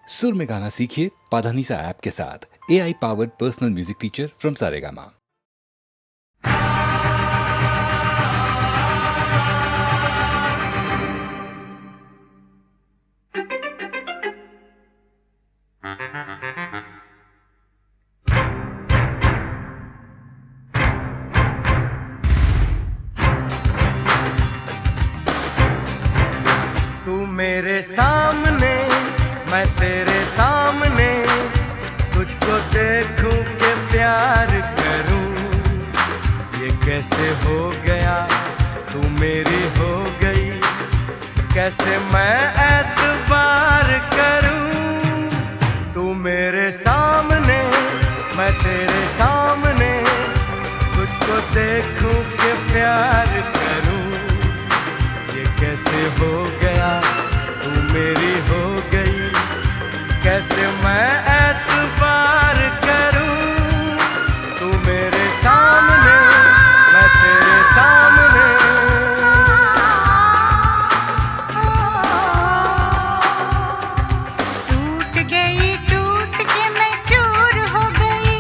सुर में गाना सीखिए पाधानीसा ऐप के साथ। AI powered personal music teacher from Saregama. तू मेरे सामने, मैं तेरे सामने, तुझको देखूं के प्यार करूं। ये कैसे हो गया, तू मेरी हो गई, कैसे मैं एतबार करूं। तू मेरे सामने, मैं तेरे सामने, तुझको देखूं के प्यार करूं। ये कैसे हो गया, तू मेरी हो गई, कैसे मैं एतबार करूं। तू मेरे सामने, मैं तेरे सामने। टूट गई, टूट के मैं चूर हो गई,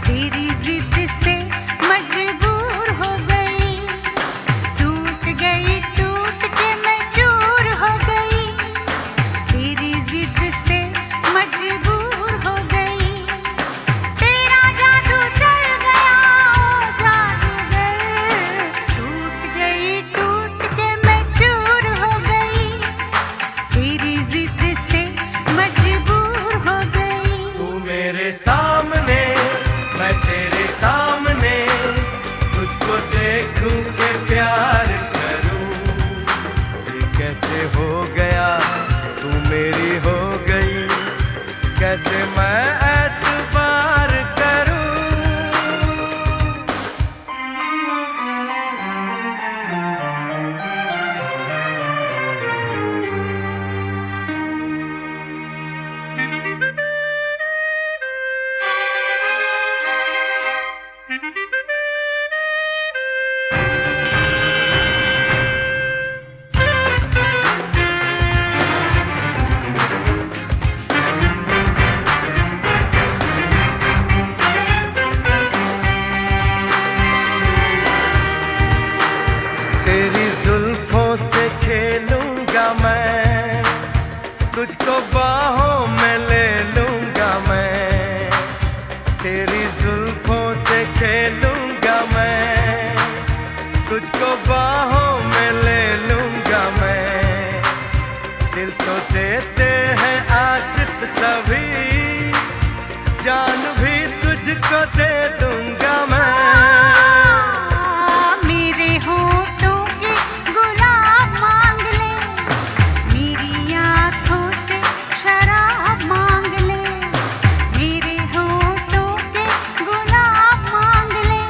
तेरी जिद से मजबूर हो गई। टूट गई, टूट के मैं चूर हो गई, तेरी जिद से मजबूर हो गई। तेरा जादू चल गया, ओ जादूगर। टूट गई, टूट के मैं चूर हो गई, तेरी जिद से मजबूर हो गई। तू मेरे सामने, मैं तेरे सामने, तुझको देखूं के प्यार करूं। ये कैसे हो गया, तू मेरी हो गई, कैसे मैं एतबार करूं। तेरी जुल्फों से खेलूंगा मैं, तुझको बाहों में ले लूंगा मैं। तेरी जुल्फों से खेलूंगा मैं, तुझको बाहों में ले लूंगा मैं। दिल तो देते हैं आशिक सभी, जान भी तुझको दे दूंगा मैं। मेरे होठों के गुलाब मांग ले, मेरी आँखों से शराब मांग ले। मेरे होठों के गुलाब मांग ले,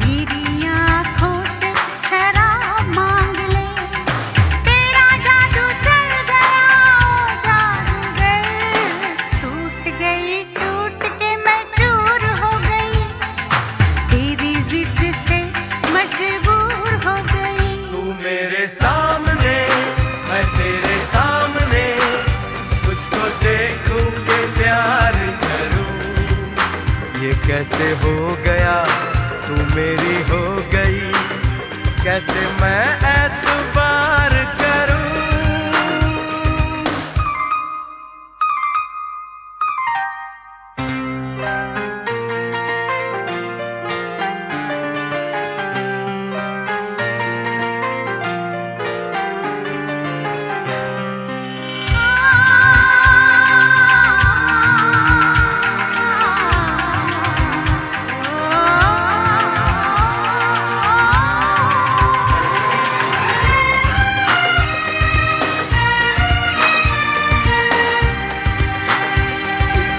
मेरी आँखों से शराब मांग ले। तेरा जादू चल गया, ओ जादूगर। टूट गई, टूट के मैं चूर हो गई, तेरी जिद से मजबूर हो गई। तू मेरे सामने, मैं तेरे सामने, तुझको देखूं के प्यार करूं। ये कैसे हो गया, तू मेरी हो गई, कैसे मैं एतबार करूं।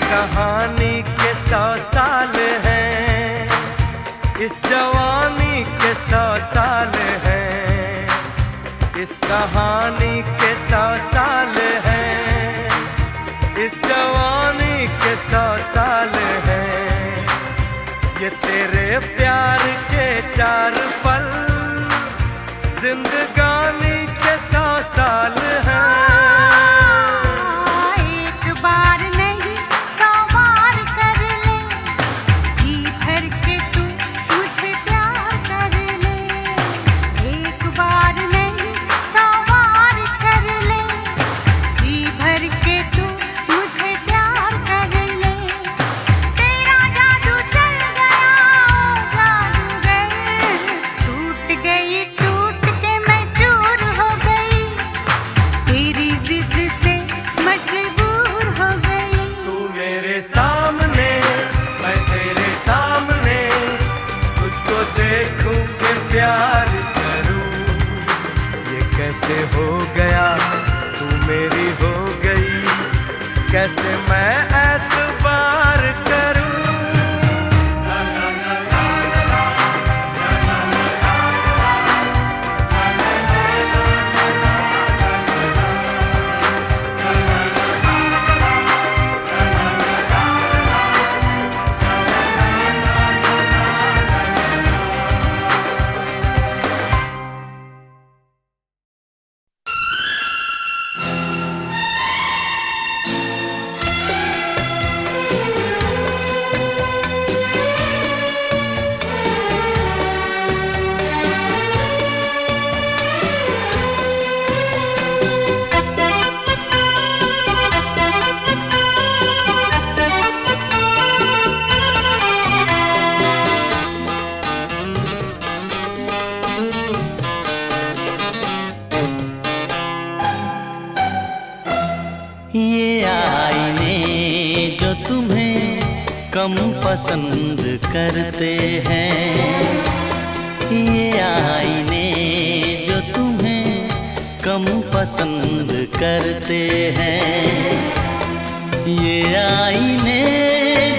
कहानी के 100 साल हैं, इस जवानी के 100 साल हैं। इस कहानी के 100 साल हैं, इस जवानी के 100 साल हैं। ये तेरे प्यार के 4 पल, जिंदगानी के 100 साल हैं। प्यार करूं। ये कैसे हो गया, तू मेरी हो गई, कैसे मैं एतबार करूं। ये आईने जो तुम्हें कम पसंद करते हैं, ये आईने जो तुम्हें कम पसंद करते हैं, ये आईने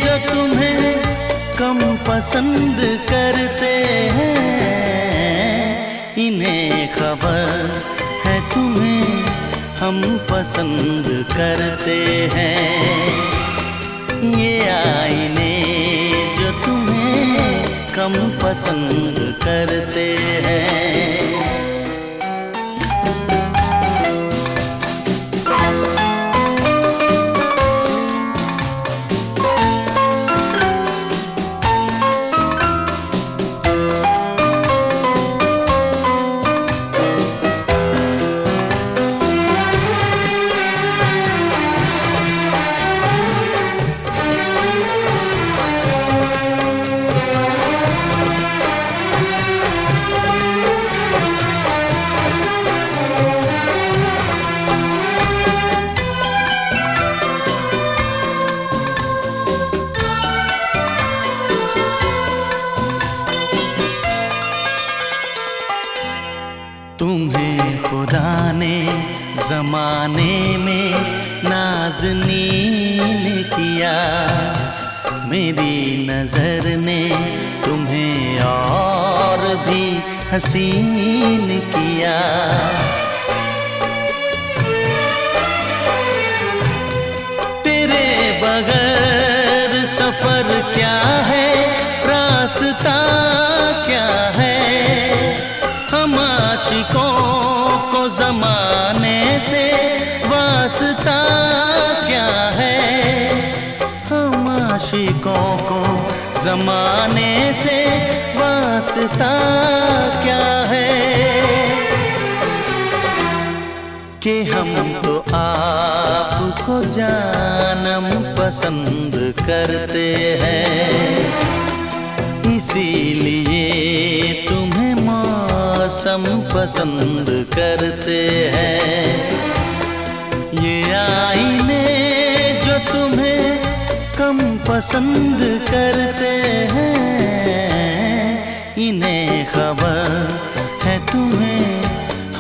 जो तुम्हें कम पसंद करते हैं, इन्हें खबर है तुम्हें हम पसंद करते हैं। ये आईने जो तुम्हें कम पसंद करते हैं। तुम्हें खुदा ने ज़माने में नाज़नीन किया, मेरी नज़र ने तुम्हें और भी हसीन किया। तेरे बगैर सफ़र क्या है, रास्ता क्या है, हम आशिकों को ज़माने से वास्ता क्या है, हम आशिकों को ज़माने से वास्ता क्या है, कि हम तो आपको जानम पसंद करते हैं, इसीलिए तुम्हें मौसम पसंद करते हैं। ये आईने जो तुम्हें कम पसंद करते हैं, इन्हें खबर है तुम्हें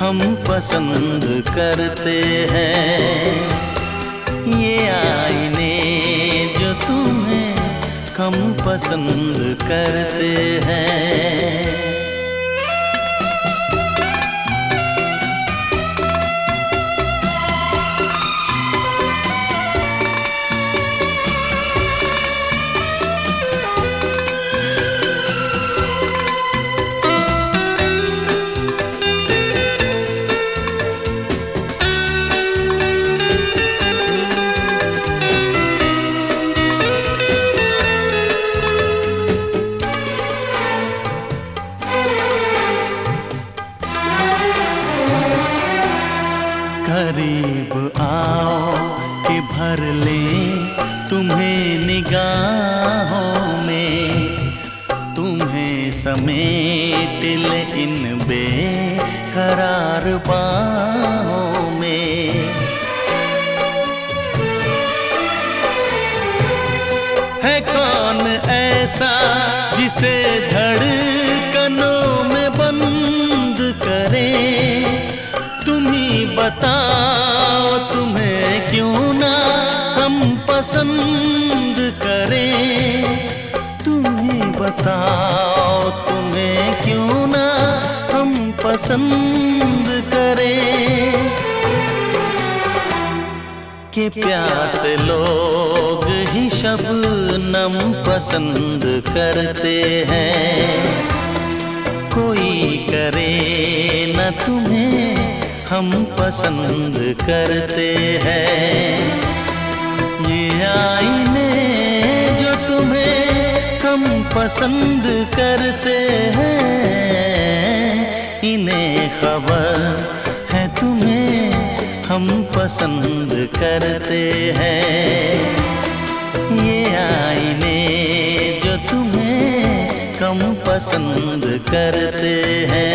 हम पसंद करते हैं। ये आईने जो तुम्हें कम पसंद करते हैं। करीब आओ कि भर ले तुम्हें निगाहों में, तुम्हें समेट ले इन बेकरार बाहों में। है कौन ऐसा जिसे धड़कनों में बंद बताओ तुम्हें क्यों ना हम पसंद करें, तुम ही बताओ तुम्हें क्यों ना हम पसंद करें। कि प्यासे लोग ही शबनम पसंद करते हैं, कोई करे न तुम्हें हम पसंद करते हैं। ये आईने जो तुम्हें हम पसंद करते हैं, इन्हें खबर है तुम्हें हम पसंद करते हैं। ये आईने जो तुम्हें कम पसंद करते हैं।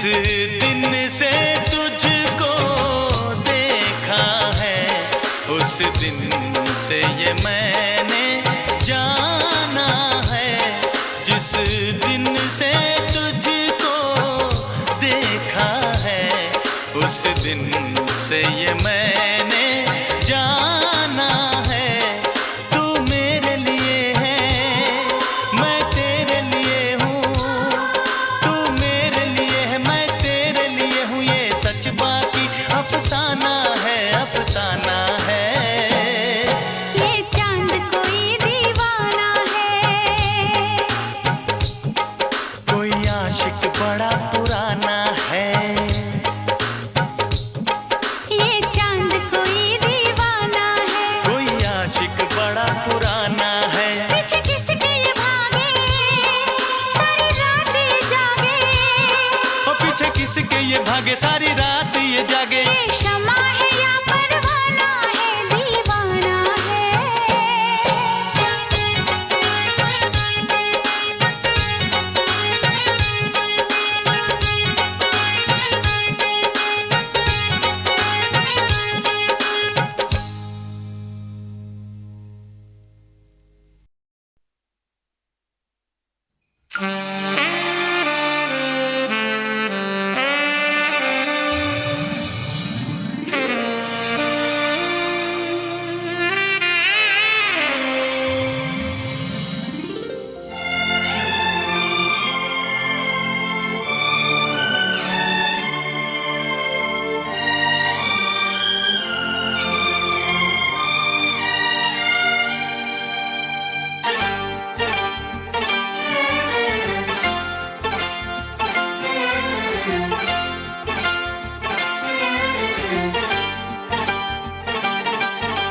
दिन से तुझको देखा है, उस दिन से ये मैंने जाना है। जिस दिन से तुझको देखा है, उस दिन से ये मैंने जाना है। तू मेरे लिए है, मैं तेरे लिए हूँ। तू मेरे लिए है, मैं तेरे लिए हूँ। ये सच बाकी अफसाना है, अफसाना है। ये चांद कोई दीवाना है, कोई आशिक बड़ा पुराना है। ये चांद कोई दीवाना है। कोई आशिक बड़ा पुराना है। पीछे किसके ये भागे, सारी रात ये जागे। और पीछे किसके ये भागे, सारी रात ये जागे। ये शमा है या परवाना है, दीवाना है।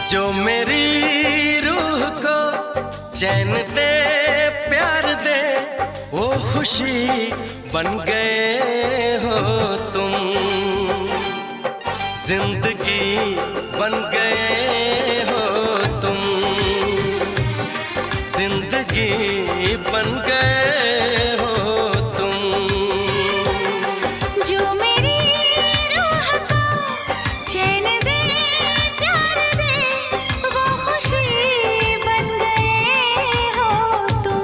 जो मेरी रूह को चैन दे, प्यार दे, वो खुशी बन गए हो तुम। जिंदगी बन गए हो तुम। जिंदगी बन गए हो तुम। जो मेरी रूह को चैन दे, प्यार दे, वो खुशी बन गए हो तुम।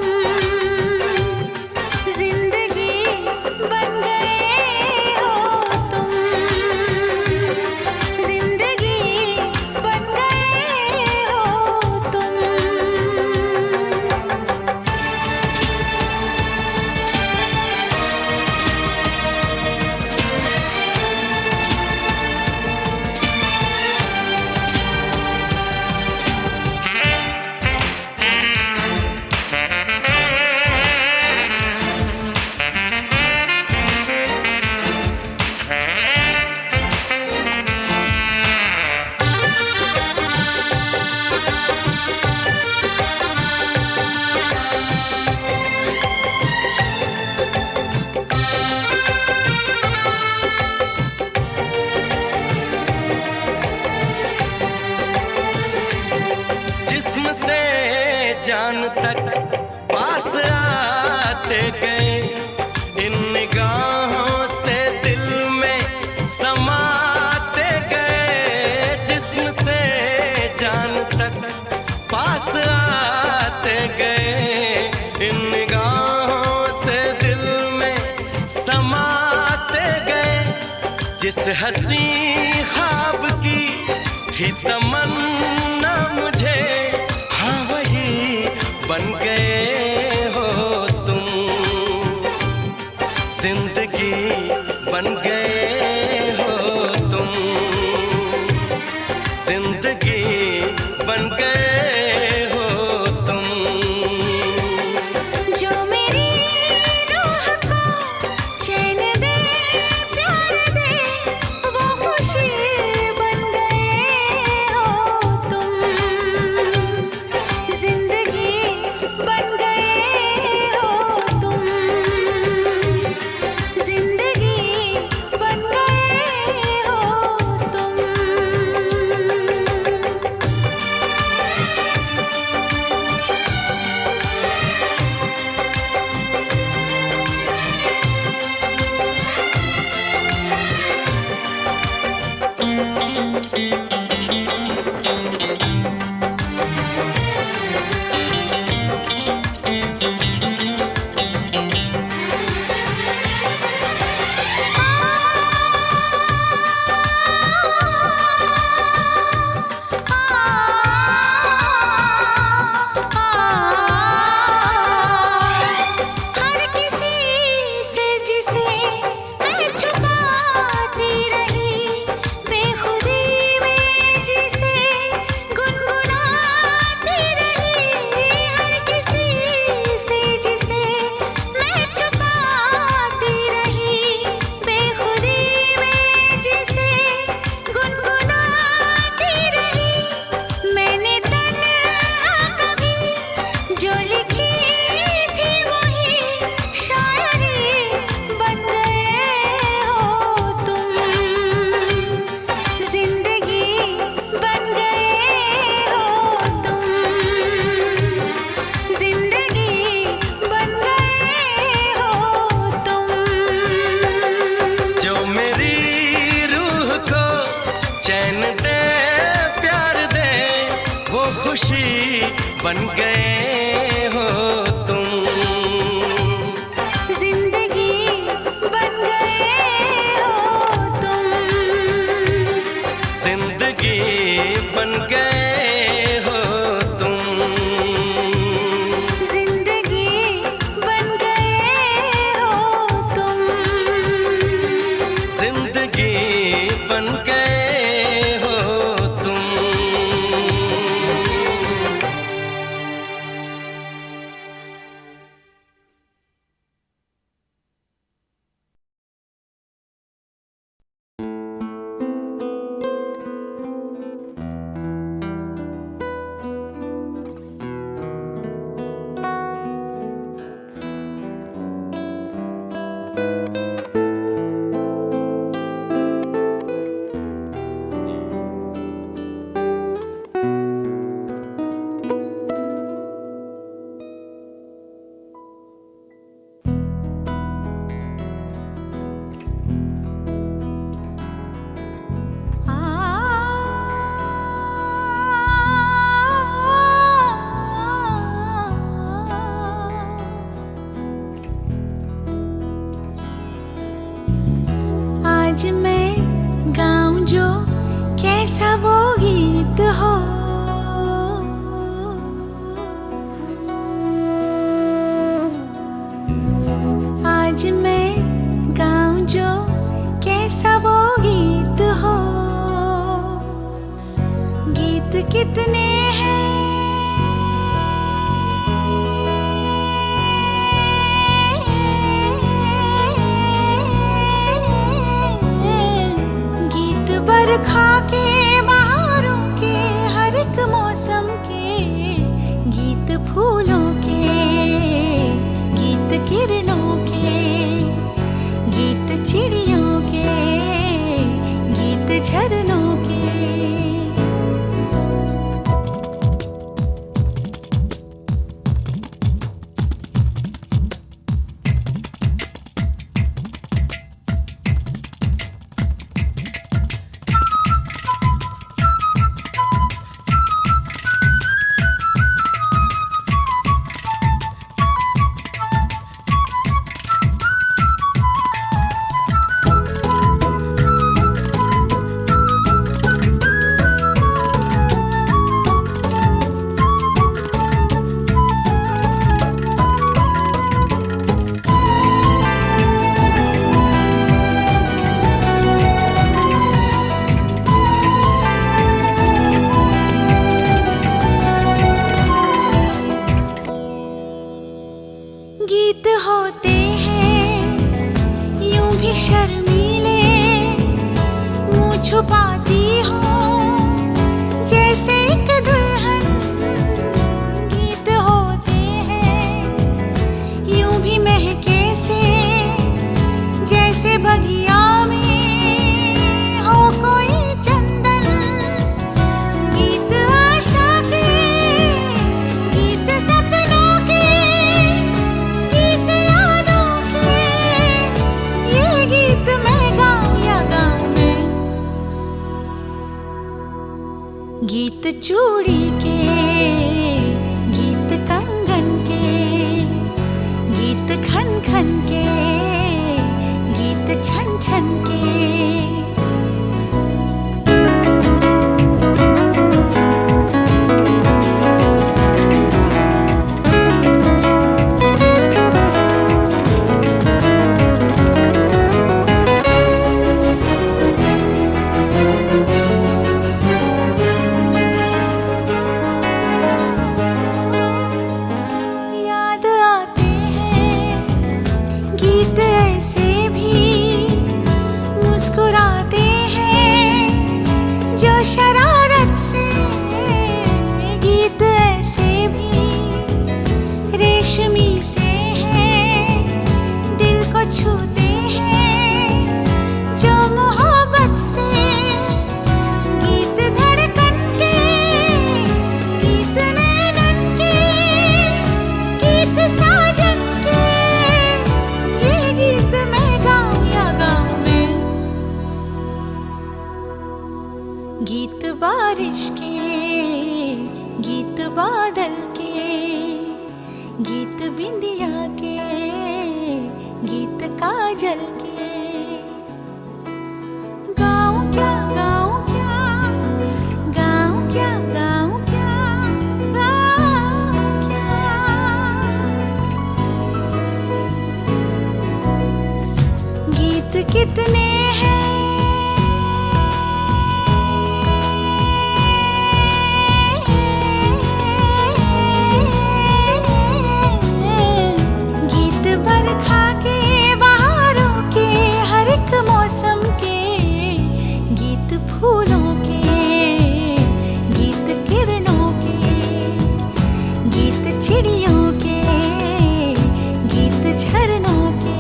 जिंदगी बन गए हो तुम। जिंदगी बन गए हो तुम। जिस्म से जान तक पास आते गए, इन निगाहों से दिल में समाते गए। जिस्म से जान तक पास आते गए, इन निगाहों से दिल में समाते गए। जिस हंसी ख्वाब की थी तमन्ना मुझे, हाँ वही बन गए हो तुम। जिंदगी बन गए हो तुम। जिंदगी बन गए हो तुम। जो मेरी रूह को चैन दे, प्यार दे, वो खुशी बन गए हो तुम। जिंदगी बन गए हो तुम। जिंदगी बन गए हो तुम। चैन दे प्यार दे वो खुशी बन गए हो तुम। जिंदगी बन गए हो तुम। जिंदगी बन गए हो तुम। जिंदगी बन गए हो तुम। जिंदगी बन गए हो तुम। आज मैं गाऊं जो कैसा वो गीत हो। आज मैं गाऊं जो कैसा वो गीत हो। गीत कितने हैं बरखा के बहारों के हर एक मौसम के। गीत फूलों के गीत किरणों के गीत चिड़ियों के गीत झरनों के। गीत होते हैं यूं भी शर्मीले, मुँह छुपाती हो जैसे एक दुल्हन। गीत होते हैं यूं भी महके से जैसे बगिया में हो कोई चंदन। गीत आशा के गीत सपनों के गीत यादों के। ये गीत मैं गाऊं या गाऊं गीत चूड़ी के गीत कंगन के गीत खन खन के गीत छन छन के। याद आते हैं गीत ऐसे भी मुस्कुराते हैं जो शरारत से। गीत ऐसे भी रेशमी से हैं दिल को छूते हैं जो मोहब्बत से। गीत धड़कन के गीत नैनन के गीत साजन के। ये गीत मैं गाऊं या गाऊं मैं गीत बारिश के, गीत बादल के, गीत बिंदिया के, गीत काजल के। गाऊं क्या गाऊं क्या, गाऊं क्या गाऊं क्या, गाऊं क्या। गीत कितने हैं मौसम के, गीत फूलों के, गीत किरणों के, गीत चिड़ियों के, गीत झरनों के।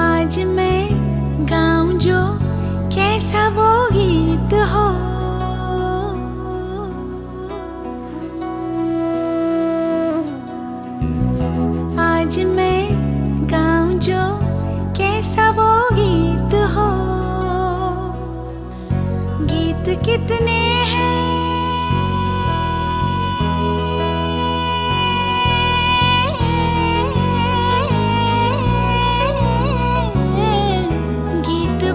आज मैं गाऊं जो कैसा वो गीत हो, आज मैं गाऊं जो कैसा वो गीत हो। गीत कितने हैं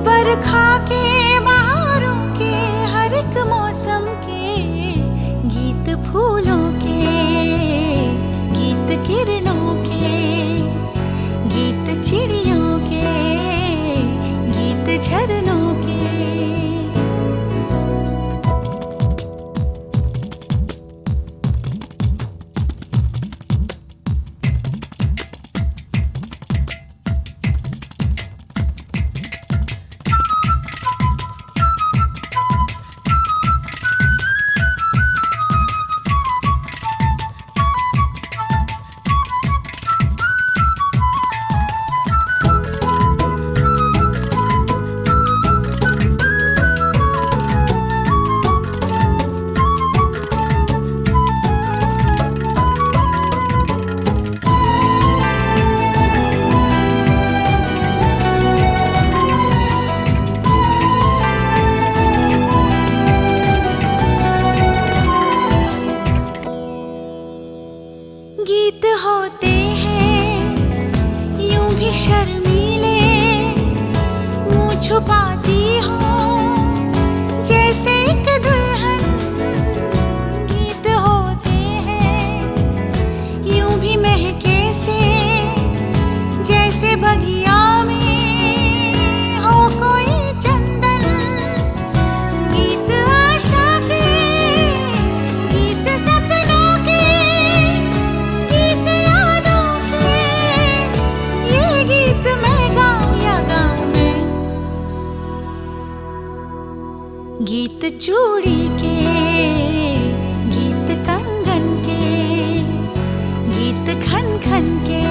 बरखा के, बहारों के, हर एक मौसम के, गीत फूलों के, गीत किरणों के, गीत चिड़ियों के, गीत झरनों के। गीत होते हैं यूं भी शर्मीले, मुँह छुपाती हूँ जैसे एक दुल्हन। गीत होते हैं यूं भी महके से, जैसे बगिया में हो कोई चंदन। गीत आशा के, गीत सपनों के, गीत यादों के, ये गीत मैं गाऊं या गाऊं मैं। गीत चूड़ी के, गीत कंगन के, गीत खन खन के,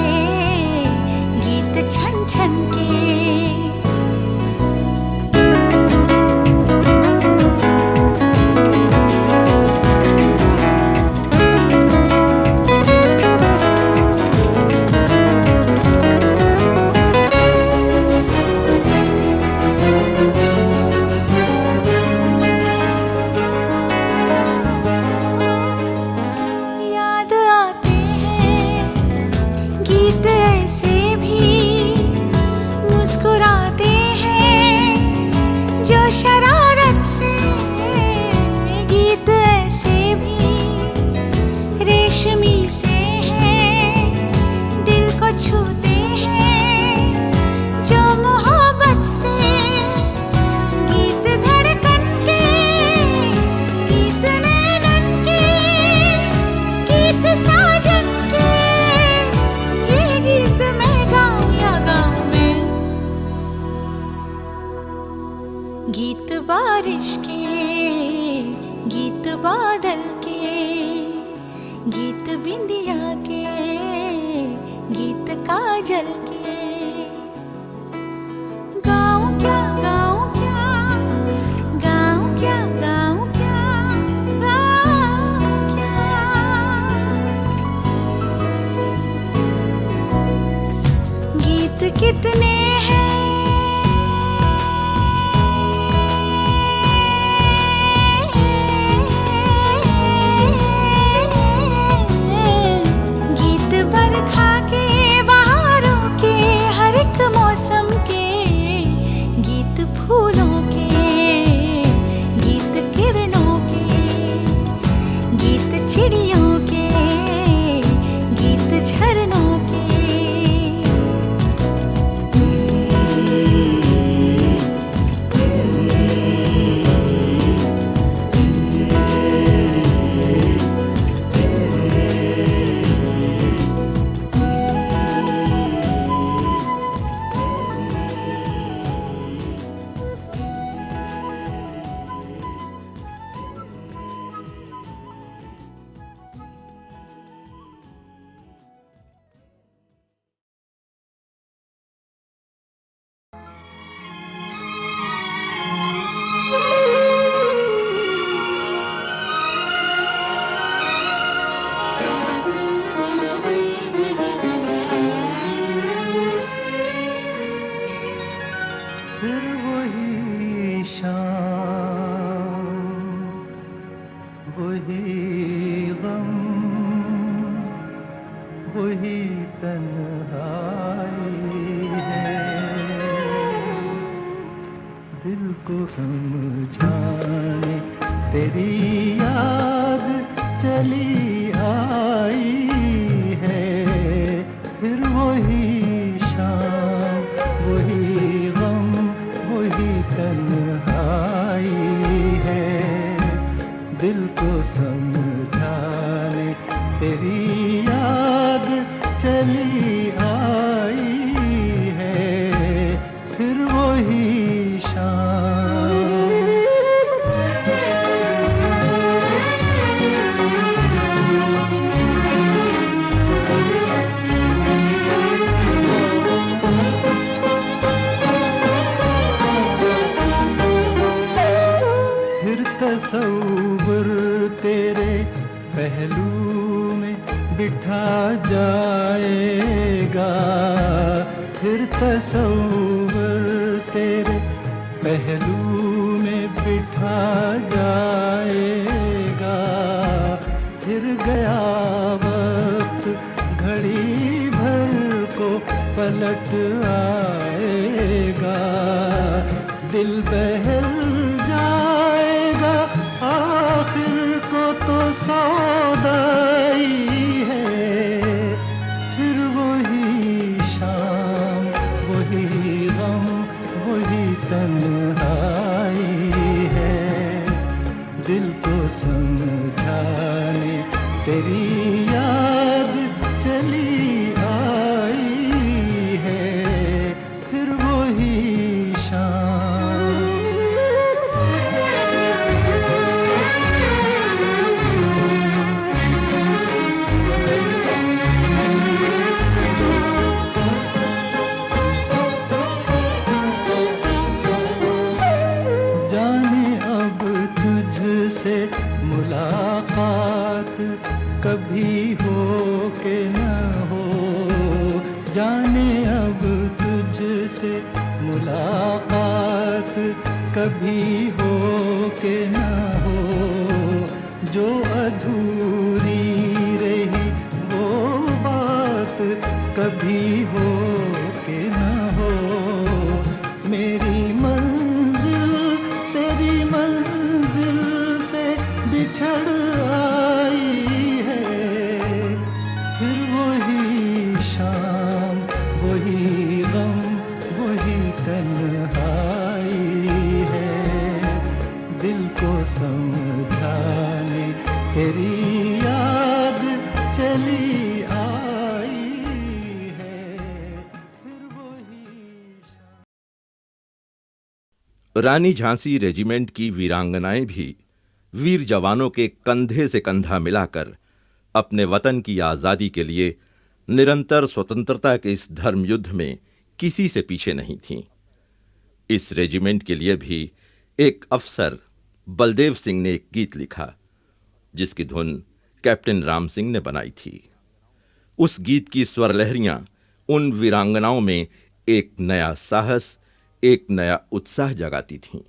गीत छन छन के। के, गीत बादल के, गीत बिंदिया के, गीत काजल के। गाऊं क्या गाऊं क्या, गाऊं क्या गाऊं क्या, गाऊं क्या। गीत कितने हैं गीत बरखा के, बहारों के, हर एक मौसम के, गीत फूलों के, गीत किरणों के, गीत चिड़ियों के, गीत झरनों के। फिर वही शाम, वही गम, वही तन्हाई है। दिल को समझाने तेरी याद चली आई है। फिर वही शाम, वही गम, वही तन्हाई है। दिल को समझाने तेरी याद चली आई है। फिर वही शाम। तसव्वुर तेरे पहलू में बिठा जाएगा। फिर तसव्वुर तेरे पहलू में बिठा जाएगा। फिर गया वक्त घड़ी भर को पलट आएगा। दिल बहल जाएगा, आखिर को तो सौदाई है। फिर वही शाम, वही गम, वही तन्हाई है। दिल को समझाने तेरी याद चली आई है। फिर वही शाम। से मुलाकात कभी हो के न हो। जाने अब तुझसे मुलाकात कभी हो के न हो। जो अधूरी रही वो बात कभी हो के न हो। मेरी मंजिल तेरी मंजिल से बिछड़ आई है। फिर वही शाम, वही गम, वही तन्हाई है। दिल को समझाने तेरी याद चली आई है। फिर वही शाम। रानी झांसी रेजिमेंट की वीरांगनाएं भी वीर जवानों के कंधे से कंधा मिलाकर अपने वतन की आजादी के लिए निरंतर स्वतंत्रता के इस धर्म युद्ध में किसी से पीछे नहीं थीं। इस रेजिमेंट के लिए भी एक अफसर बलदेव सिंह ने एक गीत लिखा, जिसकी धुन कैप्टन राम सिंह ने बनाई थी। उस गीत की स्वर लहरियां उन वीरांगनाओं में एक नया साहस, एक नया उत्साह जगाती थीं।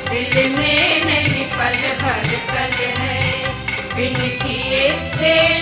दिल में नहीं पल भर कल है बिन किए देश